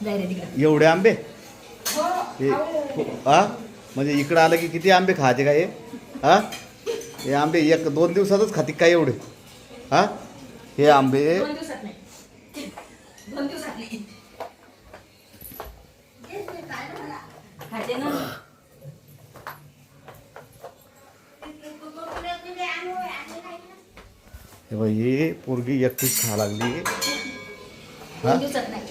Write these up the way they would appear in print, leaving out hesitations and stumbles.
एवढे आंबे हा म्हणजे इकडं आलं की किती आंबे खाते का हे हा हे आंबे 1-2 दिवसातच खाते काय एवढे हा हे आंबे 2 दिवसात नाही 2 दिवसात नाही खाते ना हे पोरगी एकटीच खा लागली 2 दिवसात नाही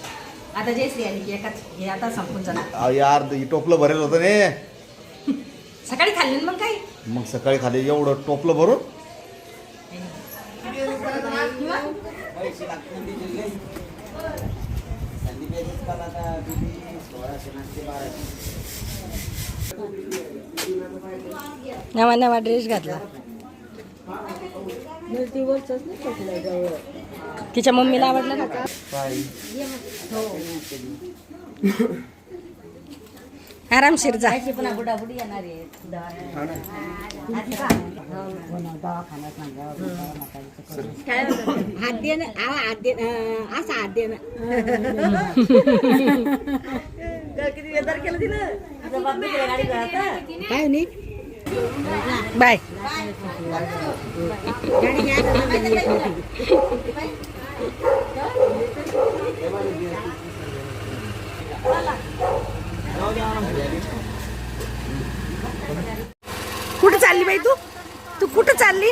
आता जयश्री आली की एकाच हे आता संपून जाणार यार टोपलं भरेल होतं ने सकाळी खाल्ली मग काय मग सकाळी खाली एवढं टोपलं भरून नवा नवा ड्रेस घातला तिच्या मम्मीला आवडलं ना आरामशीर जा पुन्हा बुडाबुडी येणार हात दे ना हात दे असा हात दे ना किती बेदार केलं तिनं काय नाही बाय कुठं चालली बाई तू तू कुठं चालली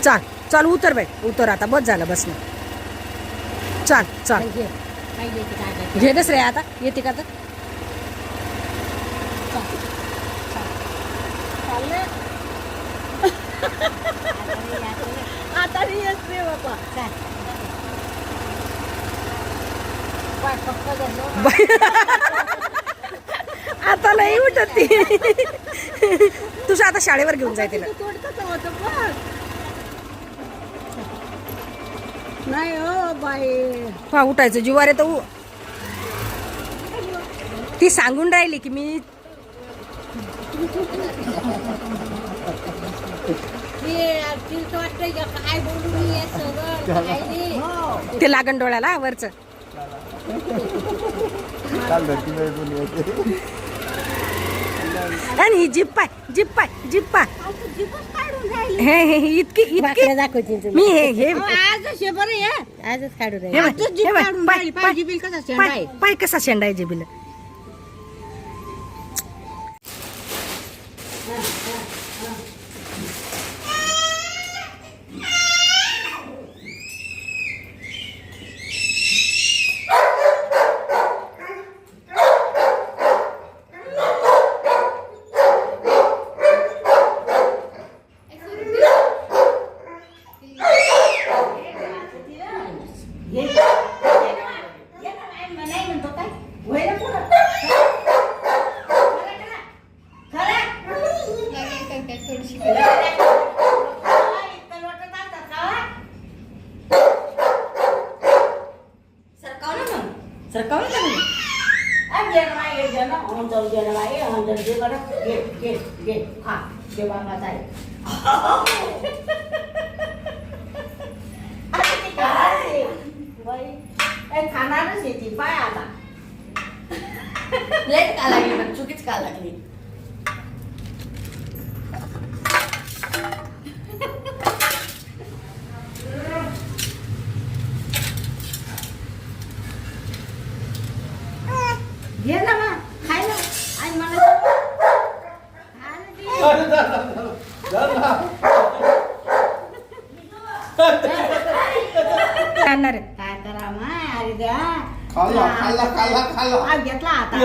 चाल चल उतर बाई उतर आता बस झालं बस चल चल घेतच रे आता येते का तर आता येत रे बाबा आता नाही उठत ती तुझ्या आता शाळेवर घेऊन जाय तिला नाही हो बाई पा उठायचं जीवार येतं ती सांगून राहिली की मी ते लागण डोळ्याला वरच आणि जिप पाय जिप पाय जिप पाय हे हे इतकी इतकी दाखवते मी हे आजच काढून पाय कसा शेंडाय जिबीला खाणारच येते पाय आता लेट का लागली चुकीच का लागली घे ना मग खायला आणि मला काय करा माय अरे द्या घेतला आता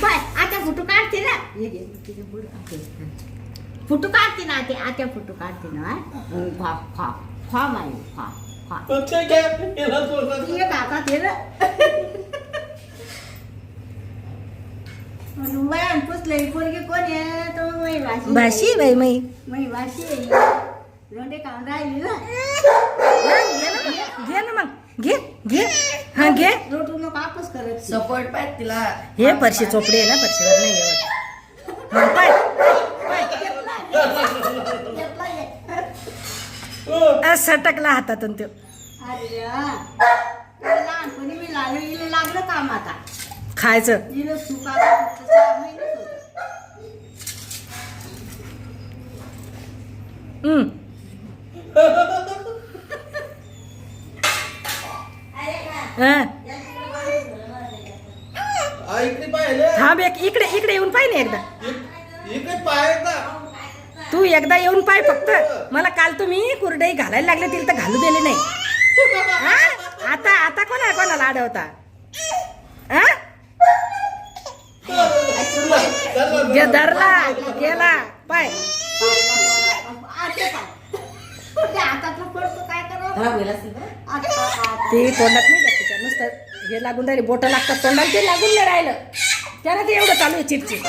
पाय आता फोटो काढते ना फोटो काढते ना ते आता फोटो काढते ना खा खा खा माय खा खा काका ते ना वयान पुसले पोरगी कोण आहे तो मै भाशी बाई मै भाशी लोंडे खाऊन राहिली ना घे ना मग घे घे हा घे. सपोर्ट पाहिजे तिला. हे फरशी चोपडी आहे ना, फरशीवर नाही येत. हा, पाय सटकला हातातून तो. लहानपणी मी लागलं काम आता खायचं. हिला सुकायला फक्त 6 महिनेच होतं. हा. इकडे पाहिलं थांब इकडे इकडे येऊन पाय ना एकदा. इकडे पाहायचा. तू एकदा येऊन पाय फक्त. मला काल तुम्ही कुरडई घालायला लागले तिला तर घालू दिले नाही. हा? आता आता कोणाला अडवता. हा? धरला गेला पाय. हातातलं पडतो काय करावं. ते तोंडात नाही जात त्याच्या, नुसतं हे लागून राहिले, बोटं लागतात तोंडाला, ते लागून नाही राहिलं त्याला. ते एवढं चालू आहे चिडचिड.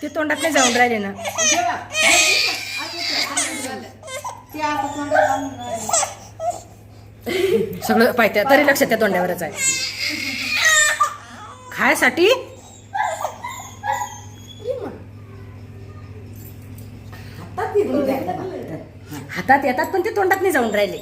ते तोंडात नाही जाऊन राहिले ना. सगळं पाहिजे तरी लक्ष त्या तोंडावरच आहे. खायसाठी हातात येतात पण ते तोंडात नाही जाऊन राहिले.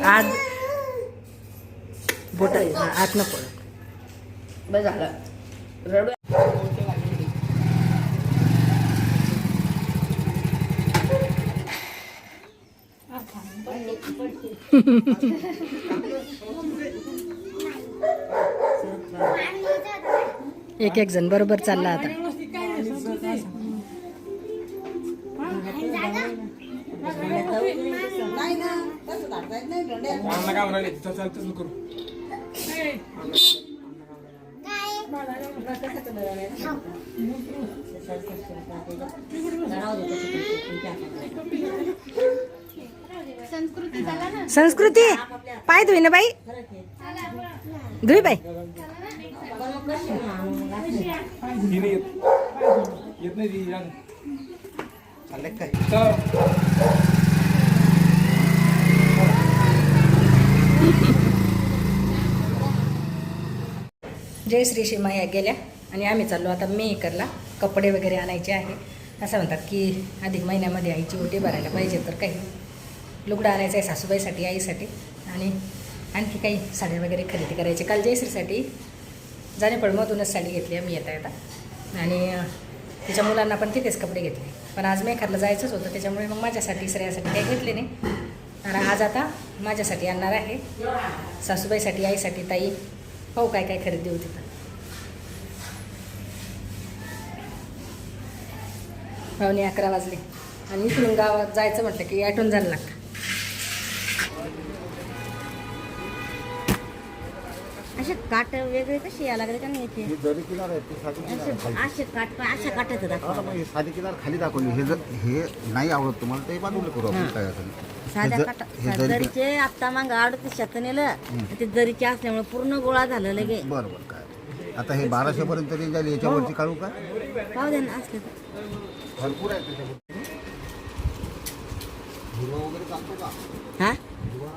आज बोट आत नको. बस झालं रडू. एक एक जण बरोबर चालला आता. संस्कृती पाय धुई ना बाई, धुई बाई. जय श्री सीमा या गेल्या आणि आम्ही चाललो आता मेहकरला. कपडे वगैरे आणायचे आहे. असं म्हणतात की अधिक महिन्यामध्ये आईची ओटी भरायला पाहिजे, तर काही लुगडं आणायचं आहे सासूबाईसाठी, आईसाठी, आणि आणखी काही साड्या वगैरे खरेदी करायची. काल जयश्रीसाठी जाणेपळमधूनच साडी घेतली आम्ही येता येता, आणि तिच्या मुलांना पण तिथेच कपडे घेतले. पण आज मेहकरला जायचंच होतं, त्याच्यामुळे मग माझ्यासाठी श्रेयासाठी काही घेतले नाही. आणि आज आता माझ्यासाठी आणणार आहे, सासूबाईसाठी, आईसाठी, ताई. पाहू काय काय खरेदी होती तर. पावणे 11 वाजले आणि इकडून गावात जायचं म्हटलं की ॲटोन जायला लागतं. असे काट वेगळे कसे या लागले का नाही इथे. दरी किनार आहे ती साधी किनार आहे. असे काट अशा काटाचं दाखवा. हे साधी किनार खाली दाखवली. हे नाही आवडत तुम्हाला ते बाजूला करू आपण. काय साध्या काटा दरीचे आत्ता मग 38 नेलं. ते दरीचे असल्यामुळे पूर्ण गोळा झालं लगे. बरोबर. काय आता हे 1200 पर्यंत रेंज आली. याच्यावरची काढू का? पाहू दे ना असले तर. भरपूर आहे त्याच्यामध्ये. हिरवा वगैरे चालतो का? हा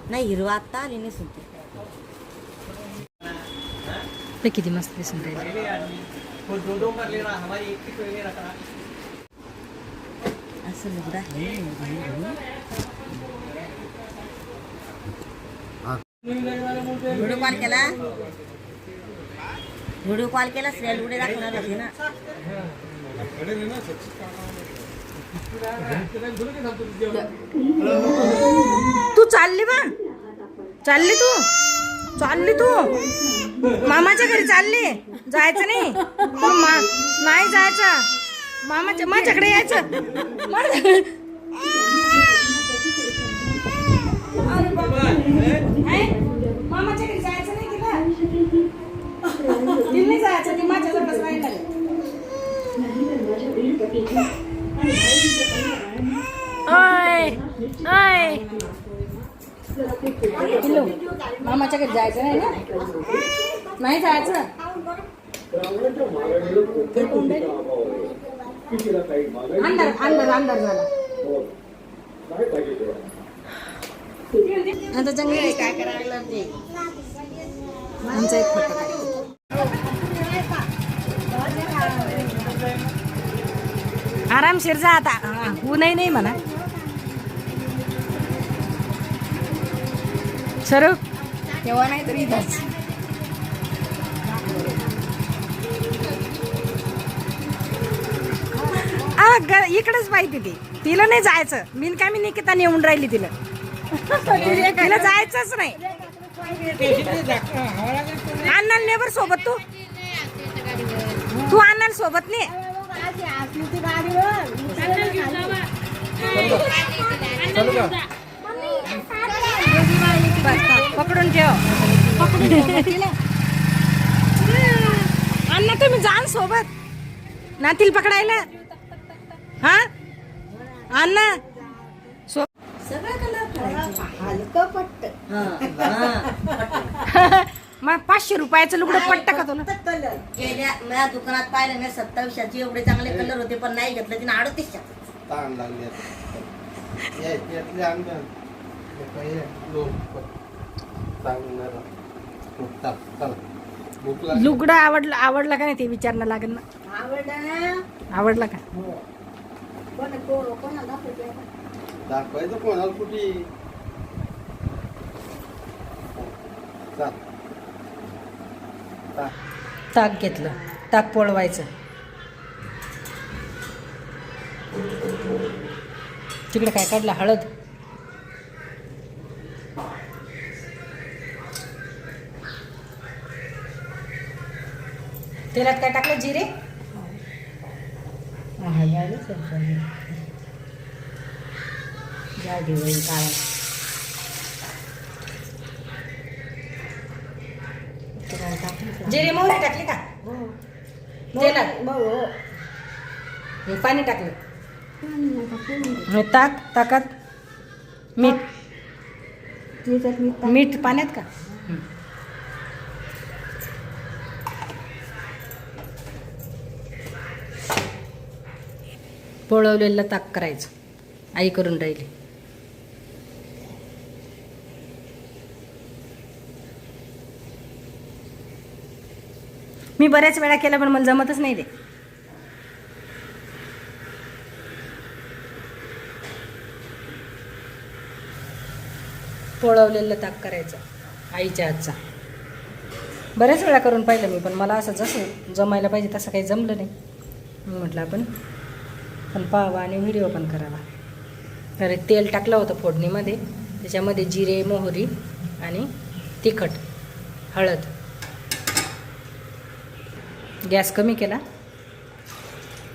नाही, हिरवा आत्ता आली नाही सुद्धा. ते किती मस्त दिसून राहिले. असं लुगडा आहे. व्हिडिओ कॉल केला, व्हिडिओ कॉल केला, श्रेया लुगडे दाखवणार होते ना. तू चालली बा, चालली तू. चालली तू मामाच्या घरी चालली जायचं नाही नाही जायचं मामाच्या माझ्याकडे यायचं मामाच्या घरी जायचं नाही तिला नाही जायचं ती माझ्या जवळच राहिलं मामाच्या घरी जायचं नाही ना नाही जायचं अंधार अंधार अंधार झाला आता चांगली काय करायला ते आमचा एक फोटो काढ आरामशीर जा आता ऊनही नाही म्हणा सरू तेव्हा नाही तरी इथंच इकडेच पाहिजे ती तिला नाही जायचं मी निकिता नेऊन राहिली तिला तिला जायचंच नाही अण्णा नेबर सोबत तू अण्णा सोबत नाही पकडून ठेव अण्णा तुम्ही जाण सोबत नातील पकडायला हा अण्णा मग 500 रुपयाचं लुगडं पट्ट का तुला गेल्या माझ्या दुकानात पाहिलं मी 2700चे एवढे चांगले कलर होते पण नाही घेतलं तिने 3800 ताण लागले लुगडं आवडलं का नाही ते विचारणं लागेल ना आवडलं का दाखवायचं कोणाला कुठे ताक घेतलं ताक पोळवायचं तिकडे काय काढलं हळद तेलात काय टाकलं जिरे काय जिरे मोहरी टाकली का तेलात पाणी टाकलं ताकात मीठ पाण्यात का पोळवलेलं ताक करायचं आई करून राहिली मी बऱ्याच वेळा केलं पण मला जमतच नाही ते पोळवलेलं ताक करायचं आईच्या हातचा बऱ्याच वेळा करून पाहिलं मी पण मला असं जसं जमायला पाहिजे तसं काही जमलं नाही मी म्हटलं आपण पाहावा आणि व्हिडिओ पण करावा तर तेल टाकलं होतं फोडणीमध्ये त्याच्यामध्ये जिरे मोहरी आणि तिखट हळद गॅस कमी केला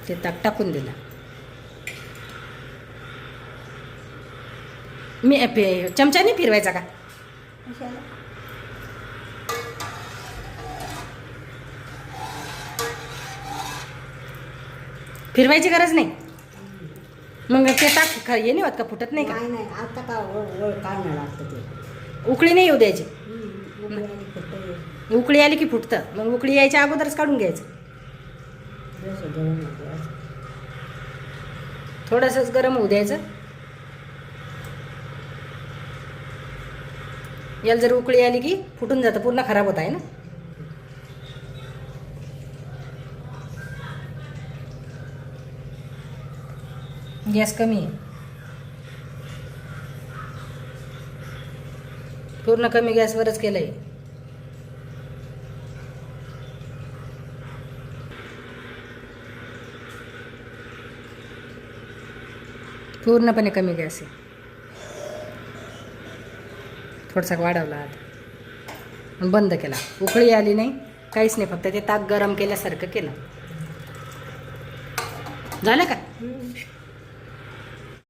ते ताक टाकून दिलं मी चमच्याने फिरवायचा का फिरवायची गरज नाही मग ते ताक हे नाही होत का फुटत नाही का आता का काढणं लागतं ते उकळी नाही येऊ द्यायची उकळी आली की फुटतं मग उकळी यायच्या अगोदरच काढून घ्यायचं थोडंसंच गरम होऊ द्यायचं याला जर उकळी आली की फुटून जातं पूर्ण खराब होत आहे ना गॅस कमी आहे पूर्ण कमी गॅसवरच केलंय पूर्णपणे कमी गॅस आहे थोडासा वाढवला आता बंद केला. उकळी आली नाही, काहीच नाही, फक्त ते ताक गरम केल्यासारखं केलं. झालं का?